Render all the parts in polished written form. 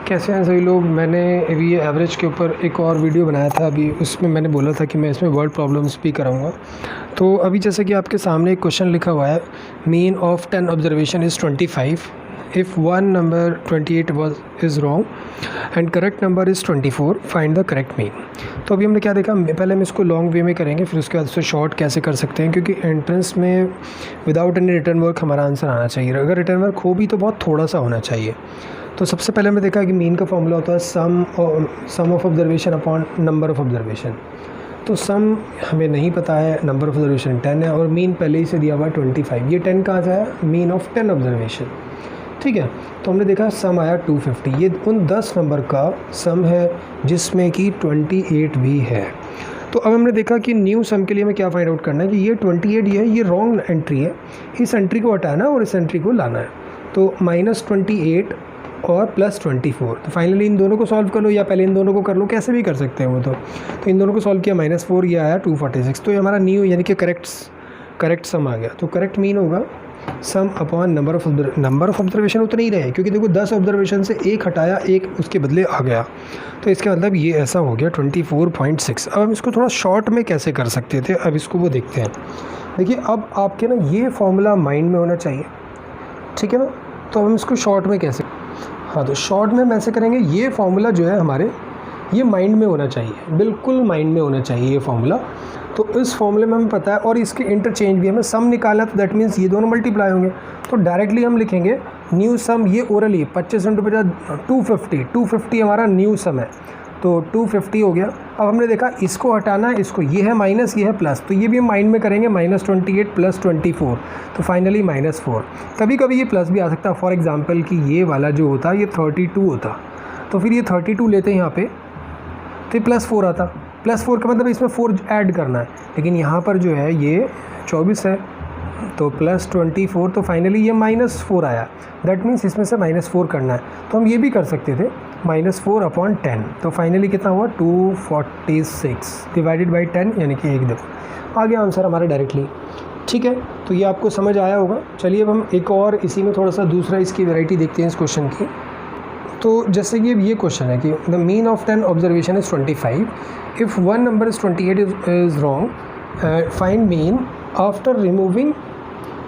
कैसे हैं सभी लोग। मैंने अभी ये एवरेज के ऊपर एक और वीडियो बनाया था, अभी उसमें मैंने बोला था कि मैं इसमें वर्ड प्रॉब्लम्स भी कराऊंगा। तो अभी जैसे कि आपके सामने एक क्वेश्चन लिखा हुआ है, mean of 10 observation is 25 if one number 28 is wrong and correct number is 24, find the correct mean. तो अभी हमने क्या देखा, पहले हम इसको लॉन्ग वे में करेंगे, फिर उसके बाद उससे शॉर्ट कैसे कर सकते हैं, क्योंकि एंट्रेंस में विदाउट एनी रिटर्न वर्क हमारा आंसर आना चाहिए। अगर रिटर्न वर्क हो भी तो बहुत थोड़ा सा होना चाहिए। तो सबसे पहले हमने देखा कि मीन का फॉर्मूला होता है sum of observation upon number of observation. तो सम हमें नहीं पता है, नंबर ऑफ़ ऑब्जर्वेशन 10 है और मीन पहले ही से दिया हुआ है 25। ये 10 कहाँ से आया? मीन ऑफ 10 ऑब्जर्वेशन, ठीक है। तो हमने देखा सम आया 250। ये उन 10 नंबर का सम है जिसमें कि 28 भी है। तो अब हमने देखा कि न्यू सम के लिए हमें क्या फाइंड आउट करना है कि ये 28 ये रॉन्ग एंट्री है, इस एंट्री को हटाना और इस एंट्री को लाना है। तो -28 और +24। तो फाइनली इन दोनों को सॉल्व कर लो या पहले इन दोनों को कर लो, कैसे भी कर सकते हैं वो। तो इन दोनों को सॉल्व किया, -4 ये आया 246। तो ये हमारा न्यू यानी कि करेक्ट सम आ गया। तो करेक्ट मीन होगा सम अपॉन नंबर ऑफ ऑब्जर्वेशन उतने ही रहे, क्योंकि देखो 10 ऑब्जर्वेशन से एक हटाया, एक उसके बदले आ गया। तो इसका मतलब ये ऐसा हो गया 24.6। अब हम इसको थोड़ा शॉर्ट में कैसे कर सकते थे, अब इसको वो देखते हैं। देखिए अब आपके ना ये फॉर्मूला माइंड में होना चाहिए, ठीक है ना। तो हम इसको शॉर्ट में कैसे, हाँ तो शॉर्ट में हम ऐसे करेंगे, ये फार्मूला जो है हमारे ये माइंड में होना चाहिए, बिल्कुल माइंड में होना चाहिए ये फार्मूला। तो इस फार्मूले में हमें पता है और इसके इंटरचेंज भी हमें सम निकालना, तो दैट मीन्स ये दोनों मल्टीप्लाई होंगे। तो डायरेक्टली हम लिखेंगे न्यू सम, ये ओरली 25 × 50 250 हमारा न्यू सम है। तो 250 हो गया। अब हमने देखा इसको हटाना है, इसको, ये है माइनस ये है प्लस, तो ये भी हम माइंड में करेंगे, -28 + 24, तो फाइनली -4। कभी कभी ये प्लस भी आ सकता है, फॉर एग्जांपल कि ये वाला जो होता ये 32 होता, तो फिर ये 32 लेते हैं यहाँ पे, तो ये +4 आता। +4 का मतलब इसमें 4 ऐड करना है, लेकिन यहाँ पर जो है ये 24 है, तो +24, तो फाइनली ये -4 आया। दैट मीन्स इसमें से -4 करना है। तो हम ये भी कर सकते थे -4 अपॉन 10, तो फाइनली कितना हुआ 246 डिवाइडेड बाई 10, यानी कि 1 देखो आ गया आंसर हमारा डायरेक्टली, ठीक है। तो ये आपको समझ आया होगा। चलिए अब हम एक और इसी में थोड़ा सा दूसरा इसकी वैरायटी देखते हैं इस क्वेश्चन की। तो जैसे कि ये क्वेश्चन है कि the mean of 10 observation is 25 if one number is 28 is wrong, find mean after removing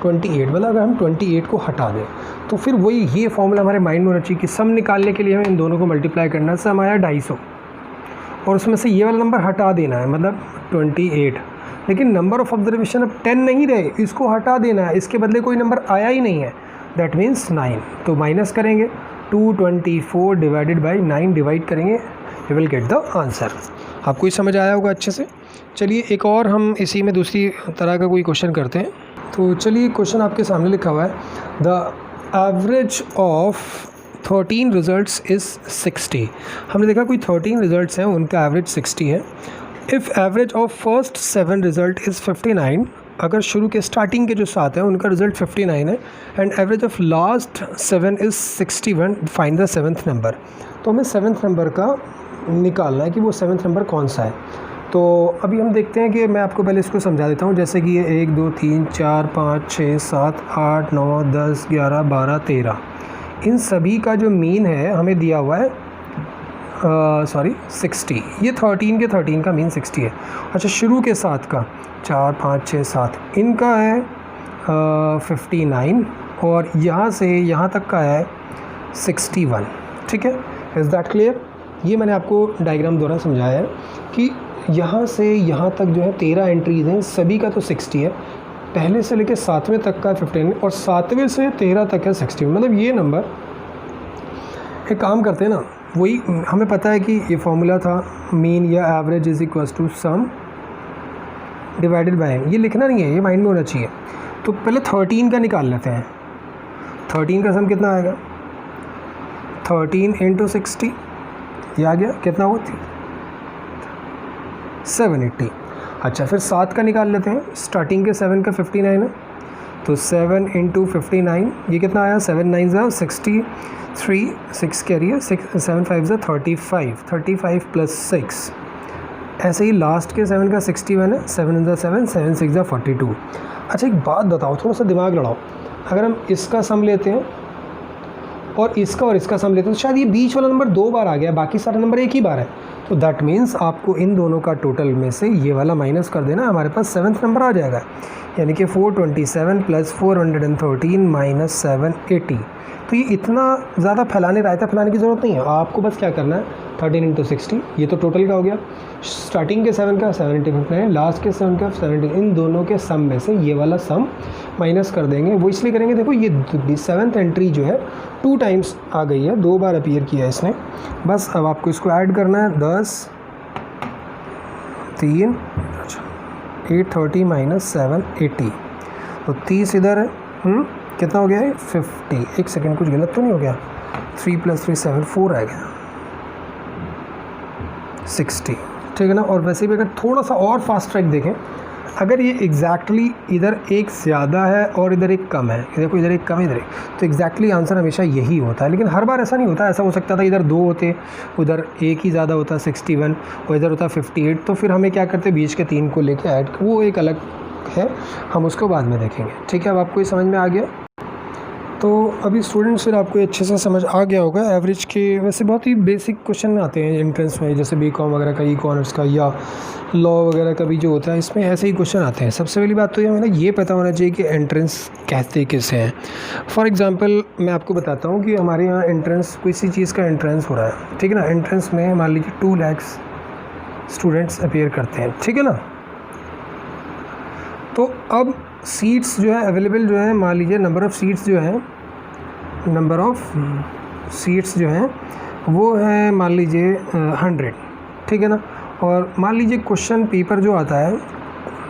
28। मतलब अगर हम 28 को हटा दें तो फिर वही ये फॉर्मूला हमारे माइंड में होना चाहिए कि सम निकालने के लिए हमें इन दोनों को मल्टीप्लाई करना है। सम आया 250 और उसमें से ये वाला नंबर हटा देना है, मतलब 28। लेकिन नंबर ऑफ़ ऑब्जर्वेशन अब 10 नहीं रहे, इसको हटा देना है, इसके बदले कोई नंबर आया ही नहीं है, दैट मीन्स 9। तो माइनस करेंगे, 224 डिवाइडेड बाई 9 डिवाइड करेंगे, we will get the answer. आपको ये समझ आया होगा अच्छे से। चलिए एक और हम इसी में दूसरी तरह का कोई क्वेश्चन करते हैं। तो चलिए क्वेश्चन आपके सामने लिखा हुआ है, the average of 13 results is 60। हमने देखा कोई 13 रिजल्ट्स हैं, उनका एवरेज 60 है। If average of first 7 result is 59, अगर शुरू के स्टार्टिंग के जो 7 हैं उनका रिजल्ट 59 है, and average of last 7 is 61, find the 7th number. तो हमें 7th नंबर का निकालना है कि वो 7th नंबर कौन सा है। तो अभी हम देखते हैं कि मैं आपको पहले इसको समझा देता हूँ। जैसे कि ये 1 2 3 4 5 6 7 8 9 10 11 12 13, इन सभी का जो मीन है हमें दिया हुआ है 60। ये 13 के 13 का मीन 60 है। अच्छा, शुरू के 7 का 4 5 6 7 इनका है 59, और यहाँ से यहाँ तक का है 61, ठीक है। Is that clear? ये मैंने आपको डायग्राम द्वारा समझाया है कि यहाँ से यहाँ तक जो है 13 एंट्रीज़ हैं, सभी का तो 60 है। पहले से लेकर 7वें तक का 59 और 7वें से 13 तक है 60। मतलब ये नंबर, एक काम करते हैं ना, वही हमें पता है कि ये फॉर्मूला था मीन या average is equal to sum divided by n। ये लिखना नहीं है, ये माइंड में होना चाहिए। तो पहले 13 का निकाल लेते हैं। 13 का सम कितना आएगा? 13 × 60, ये आ गया, कितना हुआ? 780। अच्छा, फिर 7 का निकाल लेते हैं। स्टार्टिंग के 7 का 59 है, तो 7 × 59, ये कितना आया? 7 9 63, 6 कैरी है, 7 5 35, 35 + 6। ऐसे ही लास्ट के 7 का 61 है, 7 7 7 6 42। अच्छा, एक बात बताओ, थोड़ा सा दिमाग लड़ाओ। अगर हम इसका सम लेते हैं और इसका सम लेते हैं तो शायद ये बीच वाला नंबर 2 बार आ गया, बाकी सारे नंबर एक ही बार है। तो दैट मीन्स आपको इन दोनों का टोटल में से ये वाला माइनस कर देना, हमारे पास 7th नंबर आ जाएगा, यानी कि 427 + 413 - 780। तो ये इतना ज़्यादा रायता फैलाने की ज़रूरत नहीं है, आपको बस क्या करना है 13 × 60, ये तो टोटल का हो गया। स्टार्टिंग के 7 का 75 लास्ट के 7 का 70, इन दोनों के सम में से ये वाला सम माइनस कर देंगे। वो इसलिए करेंगे, देखो ये 7th एंट्री जो है 2 टाइम्स आ गई है, 2 बार अपीयर किया है इसने। बस अब आपको इसको ऐड करना है, 10 3 830 - 780, तो 30 इधर है, कितना हो गया है 50। एक सेकंड, कुछ गलत तो नहीं हो गया, 3 + 3 7 4 आ गया 60, ठीक है ना। और वैसे भी अगर थोड़ा सा और फास्ट ट्रैक देखें, अगर ये एग्जैक्टली इधर एक ज़्यादा है और इधर एक कम है, देखो इधर एक कम है इधर एक, तो एग्जैक्टली आंसर हमेशा यही होता है। लेकिन हर बार ऐसा नहीं होता, ऐसा हो सकता था इधर 2 होते, उधर एक ही ज़्यादा होता 61 और इधर होता 58, तो फिर हमें क्या करते बीच के 3 को लेके ऐड, वो एक अलग है, हम उसको बाद में देखेंगे, ठीक है। अब आपको ये समझ में आ गया, तो अभी स्टूडेंट्स फिर आपको अच्छे से समझ आ गया होगा। एवरेज के वैसे बहुत ही बेसिक क्वेश्चन आते हैं एंट्रेंस में, जैसे बीकॉम वगैरह का, इकोनॉमिक्स का या लॉ वगैरह का भी जो होता है, इसमें ऐसे ही क्वेश्चन आते हैं। सबसे पहली बात तो ये पता होना चाहिए कि एंट्रेंस कहते किसे हैं। फॉर एग्जांपल मैं आपको बताता हूँ कि हमारे यहाँ एंट्रेंस, किसी चीज़ का एंट्रेंस हो रहा है, ठीक है ना। एंट्रेंस में मान लीजिए 2 लाख स्टूडेंट्स अपीयर करते हैं, ठीक है ना। तो अब सीट्स जो है अवेलेबल जो है, मान लीजिए नंबर ऑफ़ सीट्स जो हैं वो है मान लीजिए 100, ठीक है ना। और मान लीजिए क्वेश्चन पेपर जो आता है,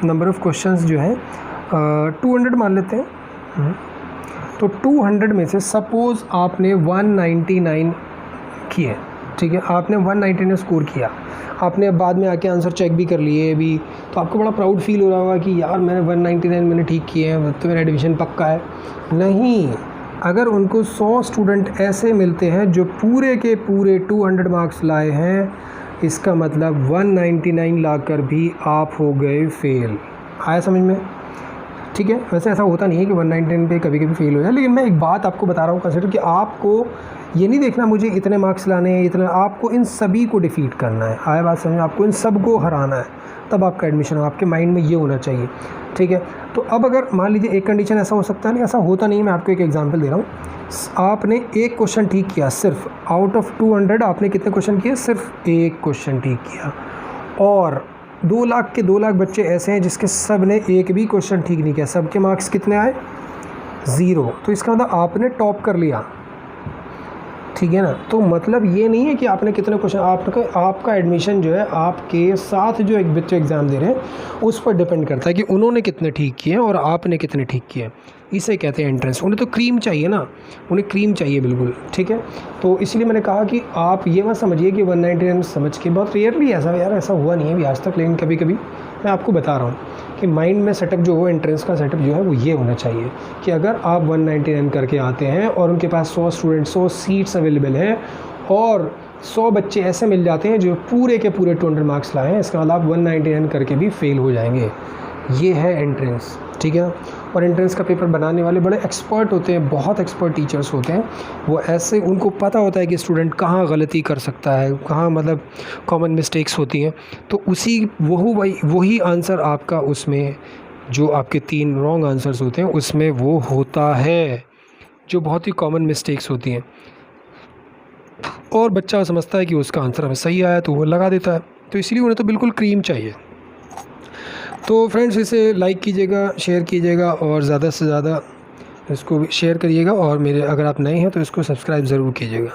नंबर ऑफ़ क्वेश्चंस जो है 200 मान लेते हैं। तो 200 में से सपोज़ आपने 199 किए, ठीक है, आपने 199 स्कोर किया, आपने अब बाद में आके आंसर चेक भी कर लिए अभी, तो आपको बड़ा प्राउड फील हो रहा होगा कि यार मैंने 199 मैंने ठीक किए हैं, तो मेरा एडमिशन पक्का है। नहीं, अगर उनको 100 स्टूडेंट ऐसे मिलते हैं जो पूरे के पूरे 200 मार्क्स लाए हैं, इसका मतलब 199 लाकर भी आप हो गए फेल। आया समझ में, ठीक है। वैसे ऐसा होता नहीं है कि 199 पे कभी कभी फेल हो जाए, लेकिन मैं एक बात आपको बता रहा हूँ, कंसिडर कि आपको ये नहीं देखना मुझे इतने मार्क्स लाने हैं, इतना, आपको इन सभी को डिफीट करना है। आया बात समझ में, आपको इन सब को हराना है, तब आपका एडमिशन हो। आपके माइंड में ये होना चाहिए, ठीक है। तो अब अगर मान लीजिए एक कंडीशन ऐसा हो सकता है, नहीं ऐसा होता नहीं है, मैं आपको एक एग्जांपल दे रहा हूँ। आपने एक क्वेश्चन ठीक किया, सिर्फ आउट ऑफ 200 आपने कितने क्वेश्चन किए, सिर्फ एक क्वेश्चन ठीक किया, और 2 लाख के 2 लाख बच्चे ऐसे हैं जिसके सब ने एक भी क्वेश्चन ठीक नहीं किया, सबके मार्क्स कितने आए 0। तो इसका मतलब आपने टॉप कर लिया, ठीक है ना। तो मतलब ये नहीं है कि आपने कितने क्वेश्चन, आपका एडमिशन जो है आपके साथ जो एक बच्चे एग्ज़ाम दे रहे हैं उस पर डिपेंड करता है कि उन्होंने कितने ठीक किए हैं और आपने कितने ठीक किए हैं। इसे कहते हैं एंट्रेंस। उन्हें तो क्रीम चाहिए ना, उन्हें क्रीम चाहिए बिल्कुल, ठीक है। तो इसलिए मैंने कहा कि आप ये मत समझिए कि 199 समझ के, बहुत रेयरली ऐसा यार ऐसा हुआ नहीं है अभी आज तक, लेकिन कभी कभी मैं आपको बता रहा हूँ कि माइंड में सेटअप जो हो, एंट्रेंस का सेटअप जो है वो ये होना चाहिए कि अगर आप 199 करके आते हैं और उनके पास 100 स्टूडेंट 100 सीट्स अवेलेबल हैं और 100 बच्चे ऐसे मिल जाते हैं जो पूरे के पूरे 200 मार्क्स लाए हैं, इसका मतलब आप 199 करके भी फेल हो जाएंगे। ये है एंट्रेंस, ठीक है। और एंट्रेंस का पेपर बनाने वाले बड़े एक्सपर्ट होते हैं, बहुत एक्सपर्ट टीचर्स होते हैं, वो ऐसे उनको पता होता है कि स्टूडेंट कहाँ गलती कर सकता है, कहाँ मतलब कॉमन मिस्टेक्स होती हैं, तो वही आंसर आपका उसमें जो आपके 3 रॉन्ग आंसर्स होते हैं उसमें वो होता है, जो बहुत ही कॉमन मिस्टेक्स होती हैं। और बच्चा समझता है कि उसका आंसर हमें सही आया तो वो लगा देता है, तो इसलिए उन्हें तो बिल्कुल क्रीम चाहिए। तो फ्रेंड्स इसे लाइक कीजिएगा, शेयर कीजिएगा और ज़्यादा से ज़्यादा इसको शेयर करिएगा, और मेरे अगर आप नए हैं तो इसको सब्सक्राइब ज़रूर कीजिएगा।